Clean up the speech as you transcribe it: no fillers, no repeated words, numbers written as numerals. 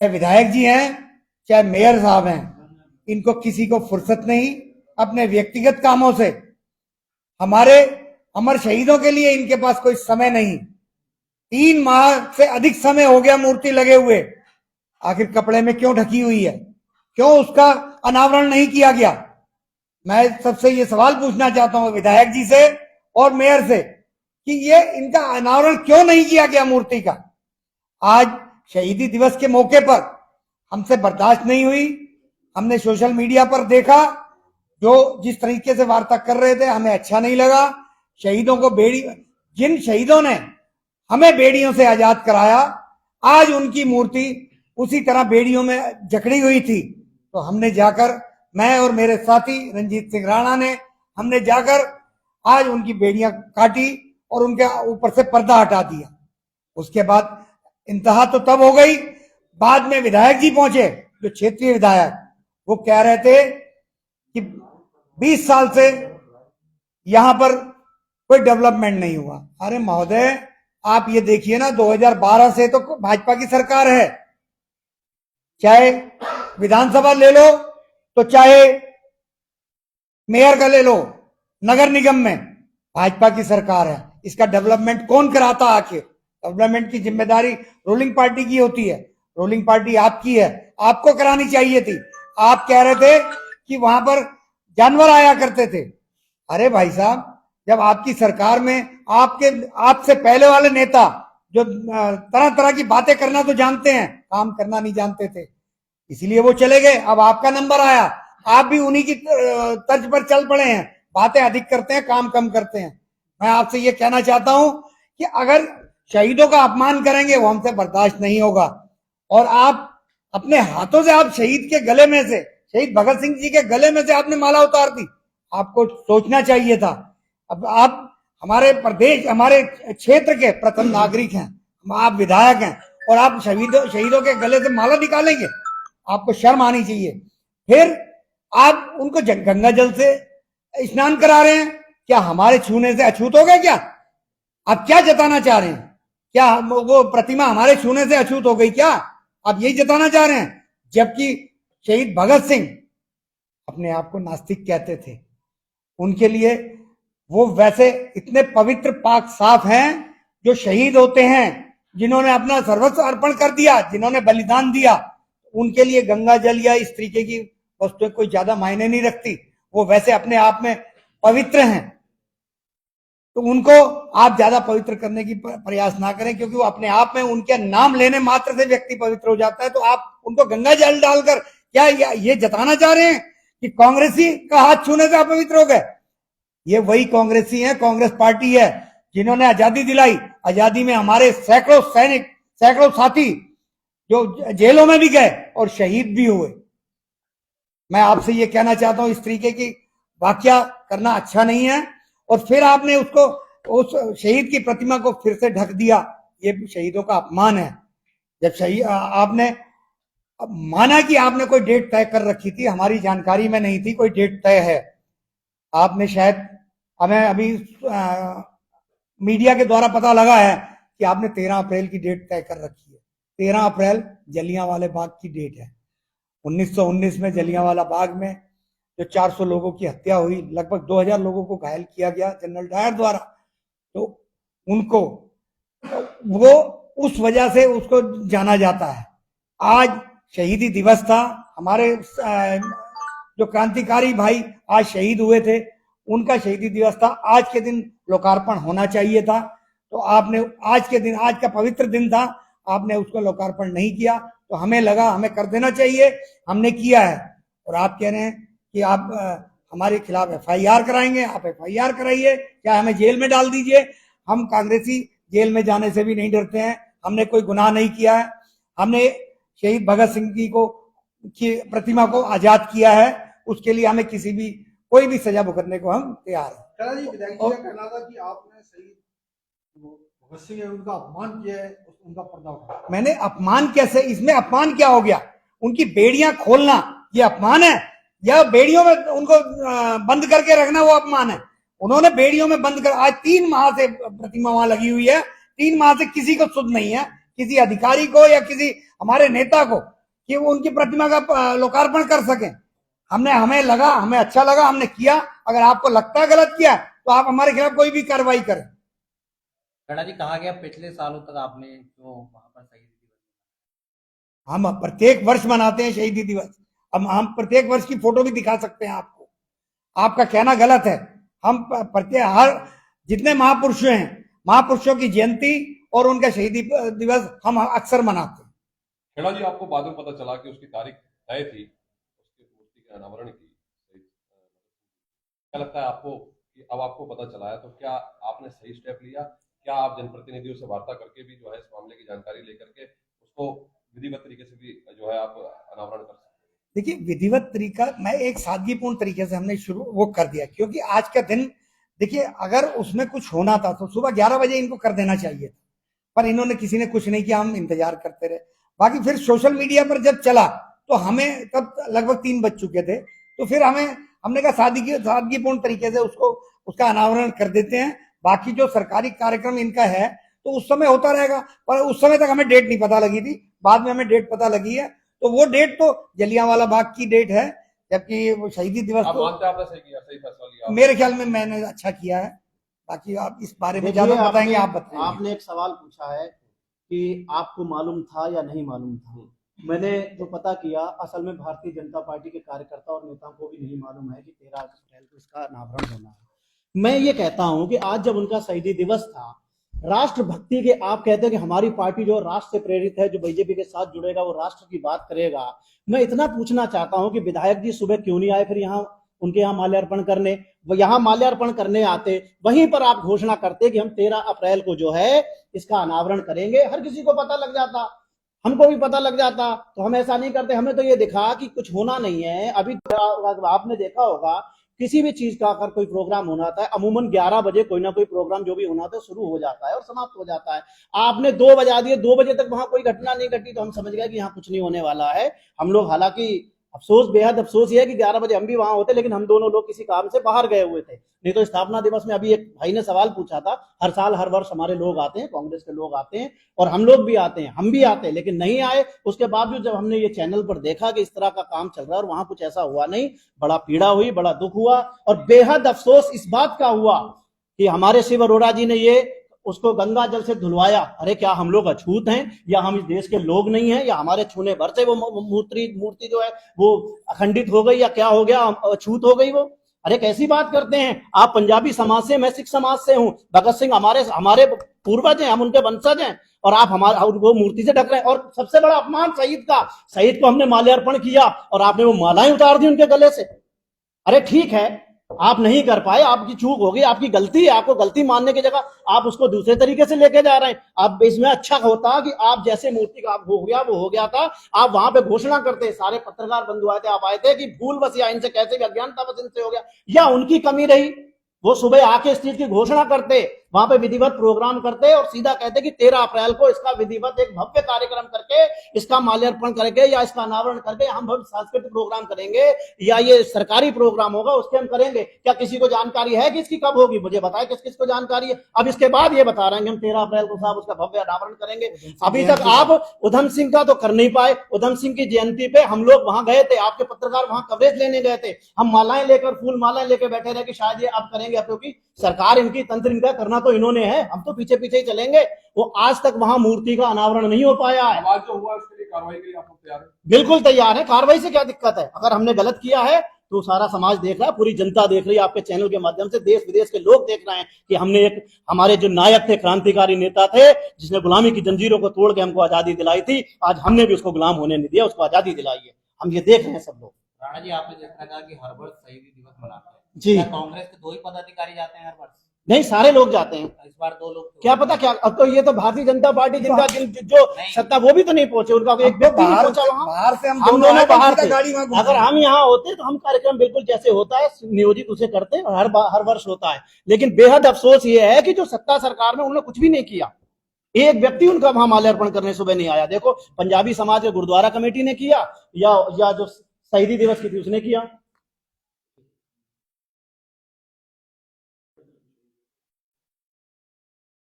चाहे विधायक जी हैं, चाहे मेयर साहब हैं, इनको किसी को फुर्सत नहीं अपने व्यक्तिगत कामों से। हमारे अमर शहीदों के लिए इनके पास कोई समय नहीं। 3 माह से अधिक समय हो गया मूर्ति लगे हुए, आखिर कपड़े में क्यों ढकी हुई है? क्यों उसका अनावरण नहीं किया गया? मैं सबसे ये सवाल पूछना चाहता हूं विधायक जी से और मेयर से कि ये इनका अनावरण क्यों नहीं किया गया मूर्ति का? आज शहीदी दिवस के मौके पर हमसे बर्दाश्त नहीं हुई। हमने सोशल मीडिया पर देखा जो जिस तरीके से वार्ता कर रहे थे, हमें अच्छा नहीं लगा। शहीदों को जिन शहीदों ने हमें बेड़ियों से आजाद कराया, आज उनकी मूर्ति उसी तरह बेड़ियों में जकड़ी हुई थी। तो हमने जाकर, मैं और मेरे साथी रंजीत सिंह राणा ने, हमने जाकर आज उनकी बेड़ियां काटी और उनके ऊपर से पर्दा हटा दिया। उसके बाद इंतहा तो तब हो गई, बाद में विधायक जी पहुंचे, जो क्षेत्रीय विधायक, वो कह रहे थे कि 20 साल से यहां पर कोई डेवलपमेंट नहीं हुआ। अरे महोदय, आप ये देखिए ना, 2012 से तो भाजपा की सरकार है। चाहे विधानसभा ले लो तो चाहे मेयर का ले लो, नगर निगम में भाजपा की सरकार है। इसका डेवलपमेंट कौन कराता? आखिर डेवलपमेंट की जिम्मेदारी रूलिंग पार्टी की होती है। रूलिंग पार्टी आपकी है, आपको करानी चाहिए थी। आप कह रहे थे कि वहां पर जानवर आया करते थे। अरे भाई साहब, जब आपकी सरकार में आपसे पहले वाले नेता जो तरह तरह की बातें करना तो जानते हैं, काम करना नहीं जानते थे, इसलिए वो चले गए। अब आपका नंबर आया, आप भी उन्हीं की तर्ज पर चल पड़े हैं। बातें अधिक करते हैं, काम कम करते हैं। मैं आपसे ये कहना चाहता हूं कि अगर शहीदों का अपमान करेंगे, वो हमसे बर्दाश्त नहीं होगा। और आप अपने हाथों से, आप शहीद के गले में से, शहीद भगत सिंह जी के गले में से आपने माला उतार दी। आपको सोचना चाहिए था। अब आप हमारे प्रदेश, हमारे क्षेत्र के प्रथम नागरिक हैं, आप विधायक हैं, और आप शहीदों के गले से माला निकालेंगे? आपको शर्म आनी चाहिए। फिर आप उनको गंगा जल से स्नान करा रहे हैं। क्या हमारे छूने से अछूत हो गए? क्या आप क्या जताना चाह रहे हैं? क्या वो प्रतिमा हमारे छूने से अछूत हो गई? क्या आप यही जताना चाह रहे हैं? जबकि शहीद भगत सिंह अपने आप को नास्तिक कहते थे। उनके लिए वो वैसे इतने पवित्र पाक साफ हैं जो शहीद होते हैं, जिन्होंने अपना सर्वस्व अर्पण कर दिया, जिन्होंने बलिदान दिया, उनके लिए गंगा जल या इस तरीके की वस्तुएं कोई ज्यादा मायने नहीं रखती। वो वैसे अपने आप में पवित्र हैं। तो उनको आप ज्यादा पवित्र करने की प्रयास ना करें, क्योंकि वो अपने आप में, उनके नाम लेने मात्र से व्यक्ति पवित्र हो जाता है। तो आप उनको गंगा जल डालकर क्या ये जताना चाह रहे हैं कि कांग्रेसी का हाथ छूने से अपवित्र हो गए? ये वही कांग्रेसी है, कांग्रेस पार्टी है जिन्होंने आजादी दिलाई। आजादी में हमारे सैकड़ों सैनिक, सैकड़ों साथी जो जेलों में भी गए और शहीद भी हुए। मैं आपसे ये कहना चाहता हूं, इस तरीके की वाकया करना अच्छा नहीं है। और फिर आपने उसको, उस शहीद की प्रतिमा को फिर से ढक दिया। ये शहीदों का अपमान है। जब शहीद, आपने माना कि आपने कोई डेट तय कर रखी थी, हमारी जानकारी में नहीं थी कोई डेट तय है। आपने शायद, हमें अभी मीडिया के द्वारा पता लगा है कि आपने 13 अप्रैल की डेट तय कर रखी है। 13 अप्रैल जलियांवाला बाग की डेट है। 1919 में जलियांवाला बाग में जो 400 लोगों की हत्या हुई, लगभग 2000 लोगों को घायल किया गया जनरल डायर द्वारा, तो उनको, वो उस वजह से उसको जाना जाता है। आज शहीदी दिवस था। हमारे जो क्रांतिकारी भाई आज शहीद हुए थे, उनका शहीदी दिवस था। आज के दिन लोकार्पण होना चाहिए था। तो आपने आज के दिन, आज का पवित्र दिन था, आपने उसको लोकार्पण नहीं किया। तो हमें लगा हमें कर देना चाहिए, हमने किया है। और आप कह रहे हैं कि आप हमारे खिलाफ FIR कराएंगे। आप FIR कराइए, क्या हमें जेल में डाल दीजिए। हम कांग्रेसी जेल में जाने से भी नहीं डरते हैं। हमने कोई गुनाह नहीं किया है। हमने शहीद भगत सिंह की प्रतिमा को आजाद किया है। उसके लिए हमें कोई भी सजा भुगतने को हम तैयार हैं। विधायक जी का कहना था कि आपने शहीद भगत सिंह उनका अपमान किया है, उनका पर्दा उठाया। मैंने अपमान कैसे? इसमें अपमान क्या हो गया? उनकी बेड़ियां खोलना ये अपमान है, या बेड़ियों में उनको बंद करके रखना वो अपमान है? उन्होंने बेड़ियों में बंद कर, आज 3 माह से प्रतिमा वहां लगी हुई है। 3 माह से किसी को सुध नहीं है किसी अधिकारी को या किसी हमारे नेता को कि वो उनकी प्रतिमा का लोकार्पण कर सकें। हमें लगा, हमें अच्छा लगा, हमने किया। अगर आपको लगता है गलत किया तो आप हमारे खिलाफ कोई भी कार्रवाई करें। गड़ा जी, कहा गया पिछले सालों तक आपने जो वहां पर शहीद दिवस, हम प्रत्येक वर्ष मनाते हैं शहीदी दिवस। अब हम प्रत्येक वर्ष की फोटो भी दिखा सकते हैं आपको। आपका कहना गलत है। हम प्रत्येक हर जितने महापुरुष हैं, महापुरुषों की जयंती और उनका शहीदी दिवस हम अक्सर मनाते हैं। खेड़ा जी, आपको बाद में पता चला कि उसकी तारीख तय थी उसकी मूर्ति के अनावरण की, क्या लगता है आपको कि अब आपको पता चला है तो क्या आपने सही स्टेप लिया? क्या आप जनप्रतिनिधियों से वार्ता करके भी जो है इस मामले की जानकारी लेकर के उसको विधिवत तरीके से भी जो है आप अनावरण कर सकते हैं? देखिए, विधिवत तरीका मैं एक सादगीपूर्ण तरीके से हमने शुरू वो कर दिया, क्योंकि आज का दिन देखिए, अगर उसमें कुछ होना था तो सुबह 11 बजे इनको कर देना चाहिए था, पर इन्होंने किसी ने कुछ नहीं किया, हम इंतजार करते रहे। बाकी फिर सोशल मीडिया पर जब चला तो हमें तब लगभग 3 बज चुके थे, तो फिर हमने कहा सादगीपूर्ण तरीके से उसका अनावरण कर देते हैं। बाकी जो सरकारी कार्यक्रम इनका है तो उस समय होता रहेगा, पर उस समय तक हमें डेट नहीं पता लगी थी, बाद में हमें डेट पता लगी है। तो वो डेट तो जलियांवाला बाग की डेट है, जबकि वो शहीदी दिवस आप तो मानते हैं आपने सही किया, सही फैसला लिया? मेरे ख्याल में मैंने अच्छा किया है। बाकी आप इस बारे में ज्यादा बताएंगे, आप बताएंगे। आपने एक सवाल पूछा है कि आपको मालूम था या नहीं मालूम था। मैंने जो पता किया, असल में भारतीय जनता पार्टी के कार्यकर्ता और नेताओं को भी नहीं मालूम है कि 13 अप्रैल को इसका अनावरण होना है। मैं ये कहता हूं कि आज जब उनका शहीदी दिवस था, राष्ट्रभक्ति के आप कहते हैं कि हमारी पार्टी जो राष्ट्र से प्रेरित है, जो बीजेपी के साथ जुड़ेगा वो राष्ट्र की बात करेगा। मैं इतना पूछना चाहता हूं कि विधायक जी सुबह क्यों नहीं आए फिर यहाँ उनके यहाँ माल्यार्पण करने? वो यहाँ माल्यार्पण करने आते, वहीं पर आप घोषणा करते कि हम 13 अप्रैल को जो है इसका अनावरण करेंगे। हर किसी को पता लग जाता, हमको भी पता लग जाता। तो हम ऐसा नहीं करते। हमें तो ये दिखा कि कुछ होना नहीं है। अभी आपने देखा होगा किसी भी चीज का अगर कोई प्रोग्राम होना था, अमूमन 11 बजे कोई ना कोई प्रोग्राम जो भी होना था शुरू हो जाता है और समाप्त हो जाता है। आपने 2 बजा दिए, 2 बजे तक वहां कोई घटना नहीं घटी, तो हम समझ गए कि यहाँ कुछ नहीं होने वाला है। हम लोग हालांकि अफसोस, बेहद अफसोस ये है कि 11 बजे हम भी वहां होते, लेकिन हम दोनों लोग किसी काम से बाहर गए हुए थे। नहीं तो स्थापना दिवस में अभी एक भाई ने सवाल पूछा था, हर साल हर वर्ष हमारे लोग आते हैं, कांग्रेस के लोग आते हैं और हम लोग भी आते हैं, हम भी आते हैं, लेकिन नहीं आए। उसके बावजूद जब हमने ये चैनल पर देखा कि इस तरह का काम चल रहा है और वहां कुछ ऐसा हुआ नहीं, बड़ा पीड़ा हुई, बड़ा दुख हुआ। और बेहद अफसोस इस बात का हुआ कि हमारे शिव अरोड़ा जी ने ये उसको गंगा जल से धुलवाया। अरे क्या हम लोग अछूत हैं, या हम इस देश के लोग नहीं हैं, या हमारे छूने भर से वो मूर्ति जो है वो अखंडित हो गई, या क्या हो गया, अछूत हो गई वो? अरे कैसी बात करते हैं आप? पंजाबी समाज से, मैं सिख समाज से हूं। भगत सिंह हमारे पूर्वज हैं, हम उनके वंशज हैं, और आप वो मूर्ति से ढक रहे हैं। और सबसे बड़ा अपमान शहीद को हमने माल्यार्पण किया और आपने वो मालाएं उतार दी उनके गले से। अरे ठीक है, आप नहीं कर पाए, आपकी चूक होगी, आपकी गलती है। आपको गलती मानने की जगह आप उसको दूसरे तरीके से लेके जा रहे हैं। आप इसमें अच्छा होता कि आप जैसे मूर्ति का हो गया वो हो गया था, आप वहां पे घोषणा करते, सारे पत्रकार बंधु आए थे, आप आए थे कि भूल बस या इनसे कैसे भी अज्ञानता बस इनसे हो गया, या उनकी कमी रही, वो सुबह आके इस चीज की घोषणा करते, वहां पे विधिवत प्रोग्राम करते और सीधा कहते कि 13 अप्रैल को इसका विधिवत एक भव्य कार्यक्रम करके इसका माल्यार्पण करके या इसका अनावरण करके हम भव्य सांस्कृतिक प्रोग्राम करेंगे, या ये सरकारी प्रोग्राम होगा उसके हम करेंगे। क्या किसी को जानकारी है कि इसकी कब होगी? मुझे बताए किस किस को जानकारी है। अब इसके बाद ये बता रहे हैं हम 13 अप्रैल को साहब उसका भव्य अनावरण करेंगे। अभी तक आप उधम सिंह का तो कर नहीं पाए। उधम सिंह की जयंती पे हम लोग वहां गए थे, आपके पत्रकार वहां कवरेज लेने गए थे, हम मालाएं लेकर, फूल मालाएं लेकर बैठे रहे कि शायद ये अब करेंगे, अब क्योंकि सरकार इनकी, तंत्र इनका, करना तो इन्होंने है, हम तो पीछे पीछे ही चलेंगे। वो आज तक वहां मूर्ति का अनावरण नहीं हो पाया है। आज जो हुआ उसके लिए कार्रवाई के लिए आप लोग तैयार हैं? बिल्कुल तैयार है। कार्रवाई से क्या दिक्कत है? अगर हमने गलत किया है तो सारा समाज देख रहा है, पूरी जनता देख रही है, आपके चैनल के माध्यम से देश विदेश के लोग देख रहे हैं कि हमने एक, हमारे जो नायक थे, क्रांतिकारी नेता थे, जिसने गुलामी की जंजीरों को तोड़ के हमको आजादी दिलाई थी, आज हमने भी उसको गुलाम होने नहीं दिया, उसको आजादी दिलाई है। हम ये देख रहे हैं सब लोग। राणा जी, आपने जिस तरह कहा कि हर वर्ष शहीदी दिवस मनाते हैं जी, क्या कांग्रेस के 2 ही पदाधिकारी जाते हैं हर वर्ष? नहीं, सारे लोग जाते हैं। इस बार 2 लोग क्या पता क्या, अब तो ये तो भारतीय जनता पार्टी जिनका जो सत्ता वो भी तो नहीं पहुंचे, उनका एक व्यक्ति नहीं पहुंचा वहां। बाहर से हम दोनों बाहर थे। गाड़ी में अगर हम यहाँ होते तो हम कार्यक्रम बिल्कुल जैसे होता है नियोजित उसे करते हैं, और हर वर्ष होता है। लेकिन बेहद अफसोस ये है कि जो सत्ता सरकार में उन्होंने कुछ भी नहीं किया। एक व्यक्ति उनका वहां माल्यार्पण करने सुबह नहीं आया। देखो, पंजाबी समाज के गुरुद्वारा कमेटी ने किया, या जो शहीदी दिवस की थी उसने किया।